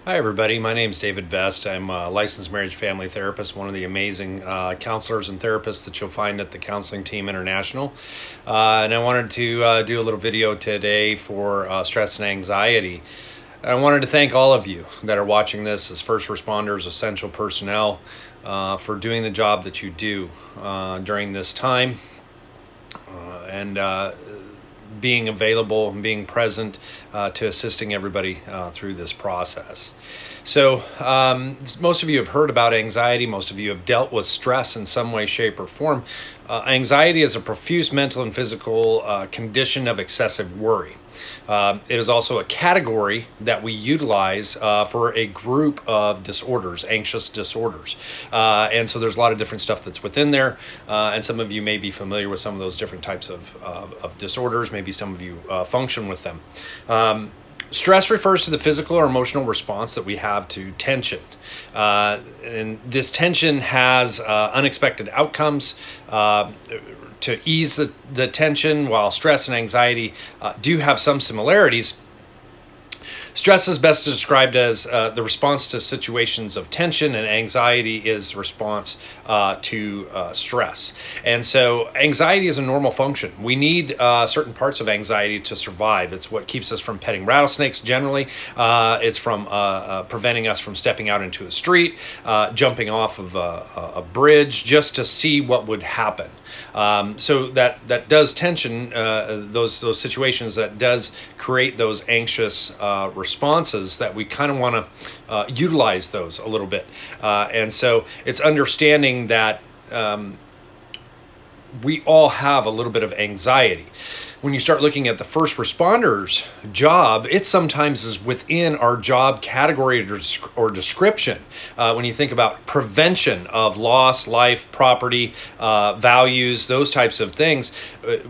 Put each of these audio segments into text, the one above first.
Hi, everybody. My name is David Vest. I'm a licensed marriage family therapist, one of the amazing counselors and therapists that you'll find at the Counseling Team International. And I wanted to do a little video today for stress and anxiety. I wanted to thank all of you that are watching this as first responders, essential personnel, for doing the job that you do during this time. And being available and being present to assisting everybody through this process. So most of you have heard about anxiety. Most of you have dealt with stress in some way, shape, or form. Anxiety is a profuse mental and physical condition of excessive worry. It is also a category that we utilize for a group of disorders, anxious disorders. And so there's a lot of different stuff that's within there. And some of you may be familiar with some of those different types of disorders. Maybe some of you function with them. Stress refers to the physical or emotional response that we have to tension. And this tension has unexpected outcomes. To ease the tension, while stress and anxiety do have some similarities, stress is best described as the response to situations of tension, and anxiety is response to stress. And so anxiety is a normal function. We need certain parts of anxiety to survive. It's what keeps us from petting rattlesnakes generally. It's from preventing us from stepping out into a street, jumping off of a bridge just to see what would happen. So that does tension, those situations, that does create those anxious responses that we kind of want to utilize those a little bit. And so it's understanding that we all have a little bit of anxiety. When you start looking at the first responder's job, it sometimes is within our job category or description. When you think about prevention of loss, life, property, values, those types of things,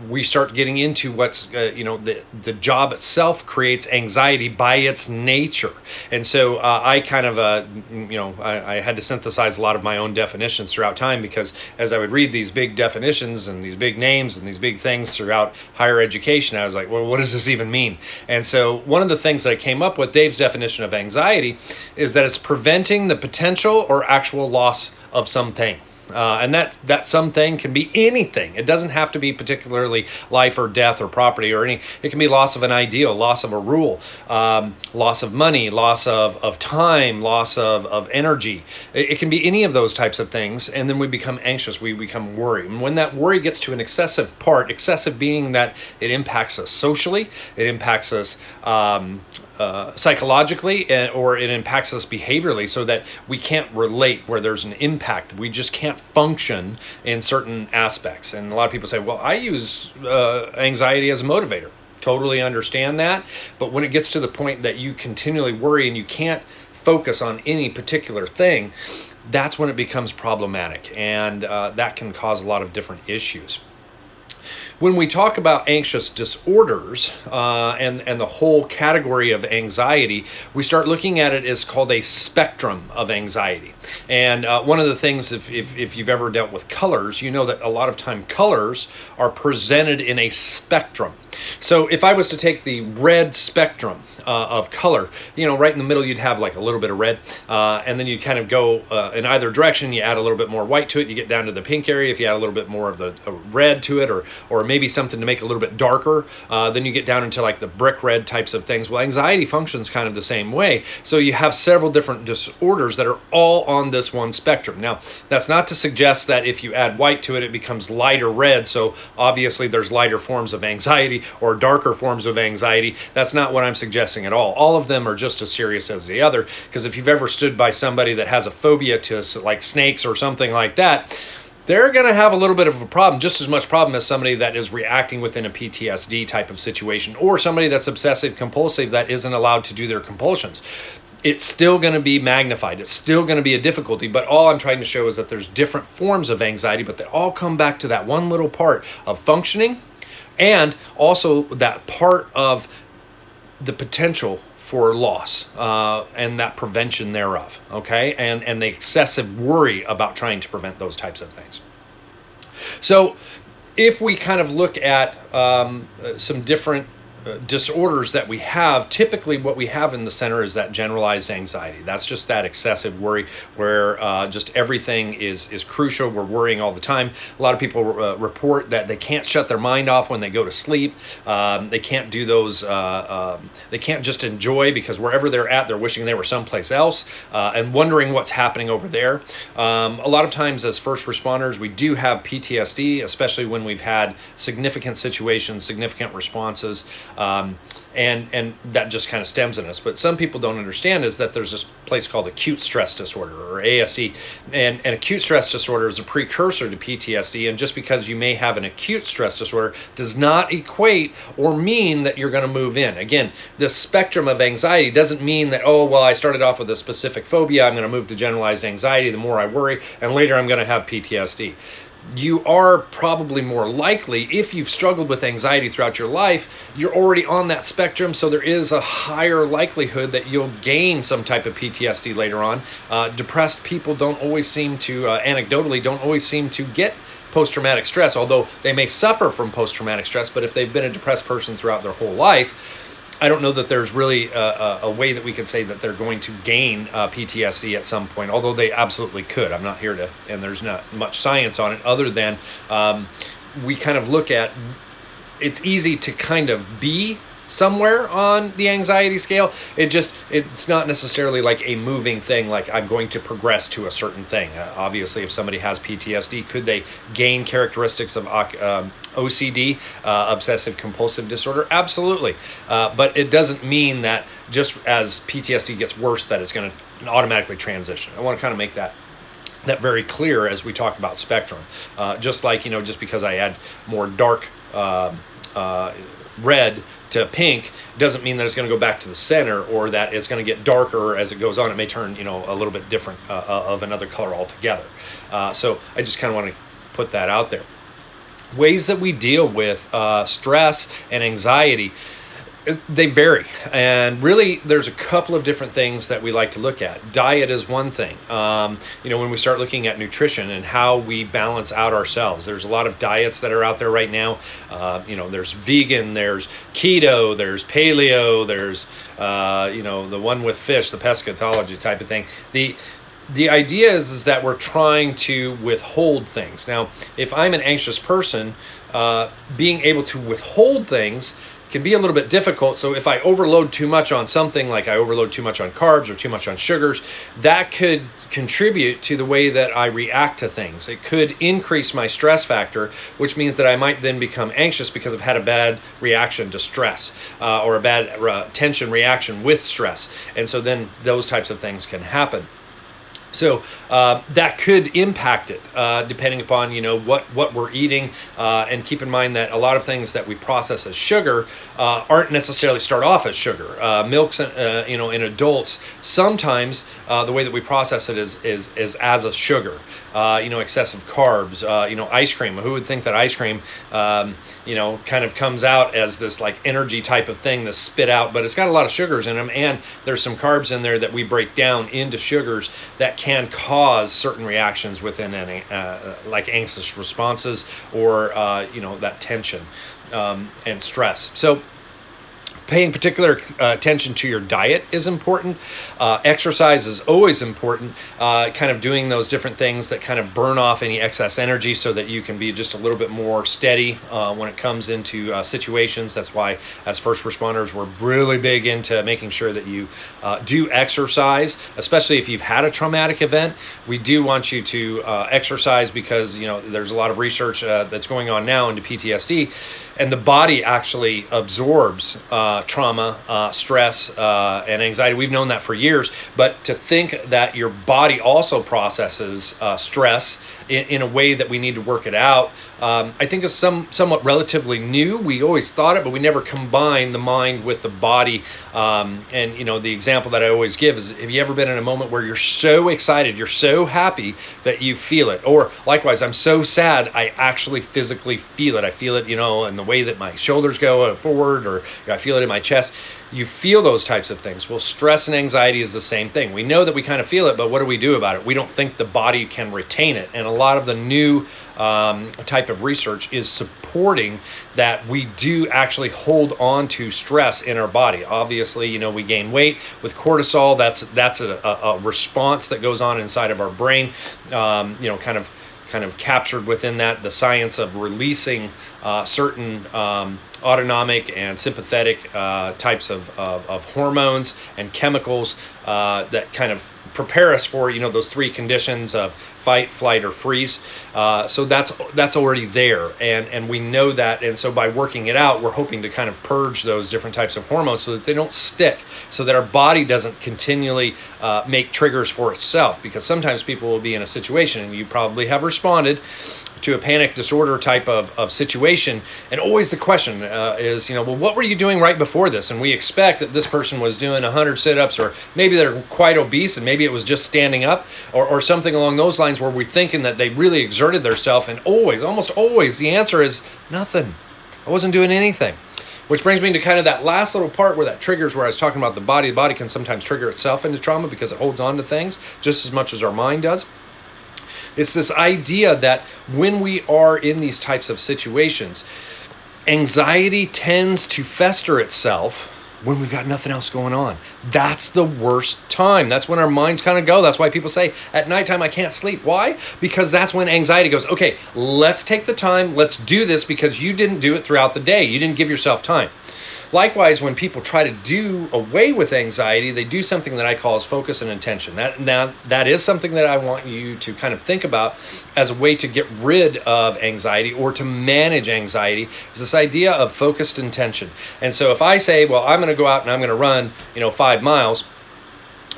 we start getting into what's, the job itself creates anxiety by its nature. And so I kind of, I had to synthesize a lot of my own definitions throughout time, because as I would read these big definitions and these big names and these big things throughout higher education, I was like, well, what does this even mean? And so one of the things that I came up with, Dave's definition of anxiety, is that it's preventing the potential or actual loss of something. And that something can be anything. It doesn't have to be particularly life or death or property or any. It can be loss of an ideal, loss of a rule, loss of money, loss of time, loss of energy. It can be any of those types of things. And then we become anxious. We become worried. And when that worry gets to an excessive part, excessive being that it impacts us socially, it impacts us psychologically, or it impacts us behaviorally, so that we can't relate where there's an impact. We just can't function in certain aspects. And a lot of people say, well, I use anxiety as a motivator. Totally understand that. But when it gets to the point that you continually worry and you can't focus on any particular thing, that's when it becomes problematic. And that can cause a lot of different issues. When we talk about anxious disorders and the whole category of anxiety, we start looking at it as called a spectrum of anxiety. And one of the things, if you've ever dealt with colors, you know that a lot of time colors are presented in a spectrum. So if I was to take the red spectrum of color, right in the middle, you'd have like a little bit of red, and then you kind of go in either direction. You add a little bit more white to it, you get down to the pink area. If you add a little bit more of the red to it, or maybe something to make it a little bit darker, then you get down into like the brick red types of things. Well, anxiety functions kind of the same way. So you have several different disorders that are all on this one spectrum. Now, that's not to suggest that if you add white to it, it becomes lighter red. So obviously there's lighter forms of anxiety or darker forms of anxiety. That's not what I'm suggesting at all. All of them are just as serious as the other, because if you've ever stood by somebody that has a phobia to like snakes or something like that, they're going to have a little bit of a problem, just as much problem as somebody that is reacting within a PTSD type of situation, or somebody that's obsessive compulsive that isn't allowed to do their compulsions. It's still going to be magnified. It's still going to be a difficulty, but all I'm trying to show is that there's different forms of anxiety, but they all come back to that one little part of functioning, and also that part of the potential for loss and that prevention thereof, okay? And the excessive worry about trying to prevent those types of things. So if we kind of look at some different disorders that we have, typically what we have in the center is that generalized anxiety. That's just that excessive worry where just everything is crucial. We're worrying all the time. A lot of people report that they can't shut their mind off when they go to sleep. They can't do those, they can't just enjoy, because wherever they're at, they're wishing they were someplace else and wondering what's happening over there. A lot of times as first responders, we do have PTSD, especially when we've had significant situations, significant responses. And that just kind of stems in us. But some people don't understand is that there's this place called acute stress disorder, or ASD. And acute stress disorder is a precursor to PTSD. And just because you may have an acute stress disorder does not equate or mean that you're going to move in. Again, the spectrum of anxiety doesn't mean that, oh, well, I started off with a specific phobia, I'm going to move to generalized anxiety the more I worry, and later I'm going to have PTSD. You are probably more likely, if you've struggled with anxiety throughout your life, you're already on that spectrum, so there is a higher likelihood that you'll gain some type of PTSD later on. Depressed people don't always seem to, anecdotally, don't always seem to get post-traumatic stress, although they may suffer from post-traumatic stress. But if they've been a depressed person throughout their whole life, I don't know that there's really a way that we could say that they're going to gain PTSD at some point, although they absolutely could. I'm not here to, and there's not much science on it other than we kind of look at, it's easy to kind of be somewhere on the anxiety scale. It's not necessarily like a moving thing, like I'm going to progress to a certain thing. Obviously, if somebody has PTSD, could they gain characteristics of OCD, obsessive compulsive disorder? Absolutely. But it doesn't mean that just as PTSD gets worse that it's going to automatically transition. I want to kind of make that very clear as we talk about spectrum. Just like, just because I add more dark red to pink doesn't mean that it's going to go back to the center, or that it's going to get darker as it goes on. It may turn, a little bit different of another color altogether. So I just kind of want to put that out there. Ways that we deal with stress and anxiety, they vary, and really there's a couple of different things that we like to look at. Diet is one thing. When we start looking at nutrition and how we balance out ourselves, there's a lot of diets that are out there right now. There's vegan, there's keto, there's paleo, there's the one with fish, the pescatology type of thing. The idea is that we're trying to withhold things. Now, if I'm an anxious person, being able to withhold things can be a little bit difficult. So if I overload too much on something, like I overload too much on carbs or too much on sugars, that could contribute to the way that I react to things. It could increase my stress factor, which means that I might then become anxious because I've had a bad reaction to stress or a bad tension reaction with stress. And so then those types of things can happen. So that could impact it depending upon what we're eating, and keep in mind that a lot of things that we process as sugar aren't necessarily start off as sugar. Milks, in adults, sometimes the way that we process it is as a sugar. Excessive carbs. Ice cream. Who would think that ice cream kind of comes out as this like energy type of thing that's spit out, but it's got a lot of sugars in them, and there's some carbs in there that we break down into sugars that can cause certain reactions within any like anxious responses or that tension and stress. So paying particular attention to your diet is important. Exercise is always important. Kind of doing those different things that kind of burn off any excess energy so that you can be just a little bit more steady when it comes into situations. That's why as first responders, we're really big into making sure that you do exercise, especially if you've had a traumatic event. We do want you to exercise because, there's a lot of research that's going on now into PTSD, and the body actually absorbs trauma, stress, and anxiety. We've known that for years, but to think that your body also processes stress in a way that we need to work it out, I think is somewhat relatively new. We always thought it, but we never combined the mind with the body. And the example that I always give is, have you ever been in a moment where you're so excited, you're so happy that you feel it? Or likewise, I'm so sad, I actually physically feel it. I feel it, in the way that my shoulders go forward, or I feel it in my chest. you feel those types of things. Well, stress and anxiety is the same thing. We know that we kind of feel it, but what do we do about it? We don't think the body can retain it. And a lot of the new type of research is supporting that we do actually hold on to stress in our body. Obviously, you know, we gain weight with cortisol. That's a response that goes on inside of our brain. You know, kind of captured within that the science of releasing certain autonomic and sympathetic types of hormones and chemicals that kind of prepare us for, you know, those three conditions of fight, flight, or freeze. So that's already there, and we know that. And so by working it out, we're hoping to kind of purge those different types of hormones so that they don't stick, so that our body doesn't continually make triggers for itself. Because sometimes people will be in a situation, and you probably have responded to a panic disorder type of situation, and always the question is, you know, well, what were you doing right before this? And we expect that this person was doing 100 sit-ups, or maybe they're quite obese, and maybe it was just standing up, or something along those lines, where we're thinking that they really exerted themselves. And almost always, the answer is nothing. I wasn't doing anything. Which brings me to kind of that last little part where that triggers, where I was talking about the body. The body can sometimes trigger itself into trauma because it holds on to things just as much as our mind does. It's this idea that when we are in these types of situations, anxiety tends to fester itself when we've got nothing else going on. That's the worst time. That's when our minds kind of go. That's why people say at nighttime, I can't sleep. Why? Because that's when anxiety goes, okay, let's take the time. Let's do this, because you didn't do it throughout the day. You didn't give yourself time. Likewise, when people try to do away with anxiety, they do something that I call as focus and intention. That is something that I want you to kind of think about as a way to get rid of anxiety, or to manage anxiety, is this idea of focused intention. And so if I say, well, I'm going to go out and I'm going to run, 5 miles,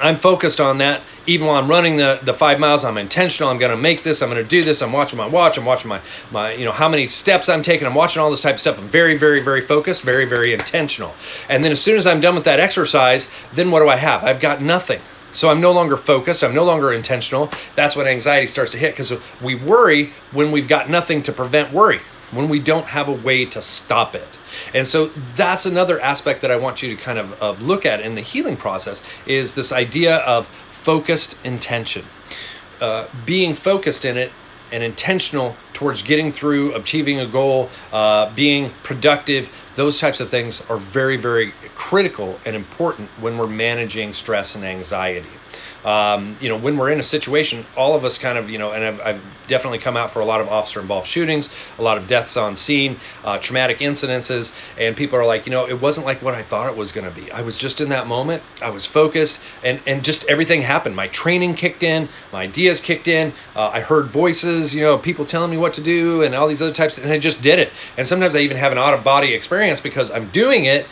I'm focused on that. Even while I'm running the 5 miles, I'm intentional. I'm going to make this. I'm going to do this. I'm watching my watch. I'm watching my how many steps I'm taking. I'm watching all this type of stuff. I'm very, very, very focused, very, very intentional. And then as soon as I'm done with that exercise, then what do I have? I've got nothing. So I'm no longer focused. I'm no longer intentional. That's when anxiety starts to hit, because we worry when we've got nothing to prevent worry, when we don't have a way to stop it. And so that's another aspect that I want you to kind of look at in the healing process, is this idea of focused intention. Being focused in it and intentional towards getting through, achieving a goal, being productive, those types of things are very, very critical and important when we're managing stress and anxiety. When we're in a situation, all of us kind of, and I've definitely come out for a lot of officer-involved shootings, a lot of deaths on scene, traumatic incidences, and people are like, it wasn't like what I thought it was going to be. I was just in that moment. I was focused, and just everything happened. My training kicked in, my ideas kicked in. I heard voices, people telling me what to do, and all these other types, and I just did it. And sometimes I even have an out-of-body experience because I'm doing it,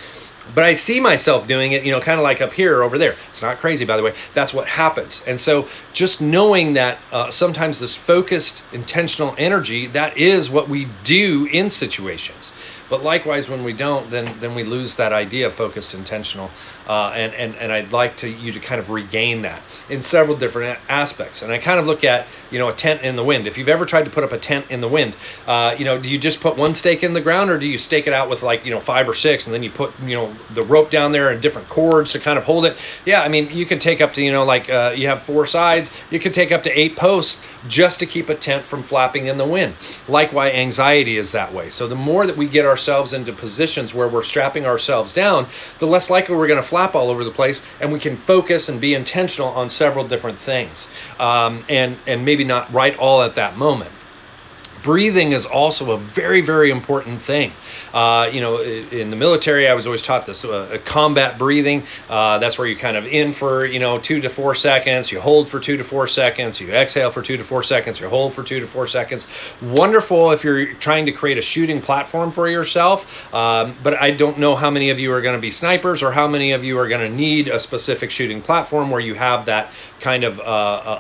but I see myself doing it, kind of like up here or over there. It's not crazy, by the way. That's what happens. And so just knowing that sometimes this focused, intentional energy, that is what we do in situations. But likewise, when we don't, then we lose that idea of focused, intentional. And I'd like you to kind of regain that in several different aspects. And I kind of look at, a tent in the wind. If you've ever tried to put up a tent in the wind, do you just put one stake in the ground, or do you stake it out with 5 or 6, and then you put, the rope down there and different cords to kind of hold it? Yeah, I mean, you could take up to, you have 4 sides, you could take up to 8 posts just to keep a tent from flapping in the wind. Likewise, anxiety is that way. So the more that we get ourselves into positions where we're strapping ourselves down, the less likely we're going to flap all over the place, and we can focus and be intentional on several different things, and maybe not right all at that moment. Breathing is also a very, very important thing. In the military, I was always taught this combat breathing. That's where you kind of in for 2 to 4 seconds, you hold for 2 to 4 seconds, you exhale for 2 to 4 seconds, you hold for 2 to 4 seconds. Wonderful if you're trying to create a shooting platform for yourself, but I don't know how many of you are going to be snipers, or how many of you are going to need a specific shooting platform where you have that kind of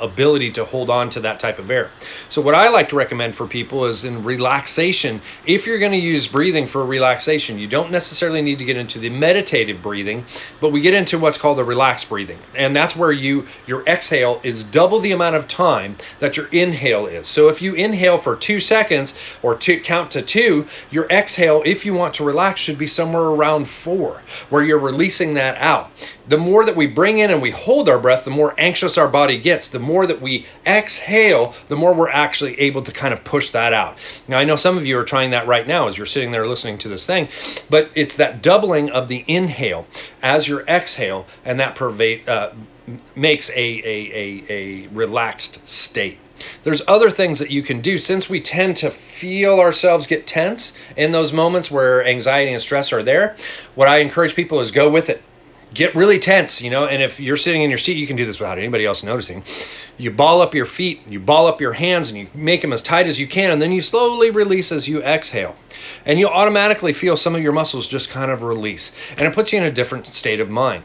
ability to hold on to that type of air. So what I like to recommend for people people is in relaxation. If you're going to use breathing for relaxation, you don't necessarily need to get into the meditative breathing, but we get into what's called a relaxed breathing. And that's where your exhale is double the amount of time that your inhale is. So if you inhale for 2 seconds or count to 2, your exhale, if you want to relax, should be somewhere around 4, where you're releasing that out. The more that we bring in and we hold our breath, the more anxious our body gets. The more that we exhale, the more we're actually able to kind of push that out. Now, I know some of you are trying that right now as you're sitting there listening to this thing, but it's that doubling of the inhale as your exhale, and that makes a relaxed state. There's other things that you can do, since we tend to feel ourselves get tense in those moments where anxiety and stress are there. What I encourage people is go with it. Get really tense, and if you're sitting in your seat, you can do this without anybody else noticing. You ball up your feet, you ball up your hands, and you make them as tight as you can, and then you slowly release as you exhale. And you'll automatically feel some of your muscles just kind of release, and it puts you in a different state of mind.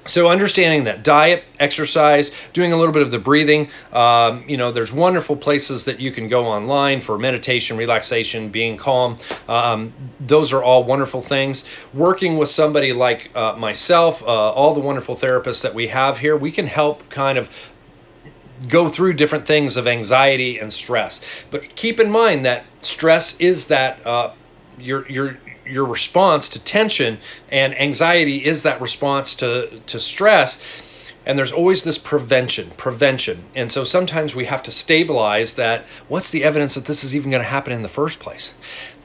So understanding that diet, exercise, doing a little bit of the breathing, there's wonderful places that you can go online for meditation, relaxation, being calm. Those are all wonderful things. Working with somebody like myself, all the wonderful therapists that we have here, we can help kind of go through different things of anxiety and stress. But keep in mind that stress is that your response to tension, and anxiety is that response to stress. And there's always this prevention. And so sometimes we have to stabilize that. What's the evidence that this is even going to happen in the first place?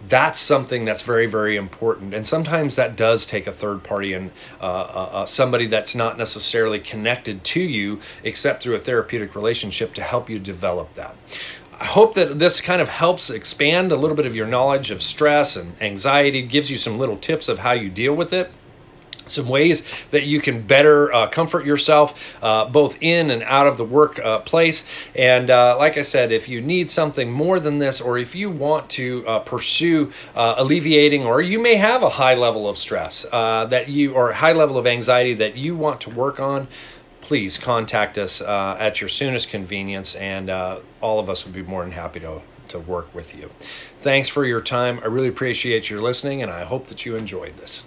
That's something that's very, very important. And sometimes that does take a third party and somebody that's not necessarily connected to you except through a therapeutic relationship to help you develop that. I hope that this kind of helps expand a little bit of your knowledge of stress and anxiety, gives you some little tips of how you deal with it, some ways that you can better comfort yourself both in and out of the workplace. And like I said, if you need something more than this, or if you want to pursue alleviating, or you may have a high level of stress or a high level of anxiety that you want to work on, please contact us at your soonest convenience, and all of us would be more than happy to work with you. Thanks for your time. I really appreciate your listening, and I hope that you enjoyed this.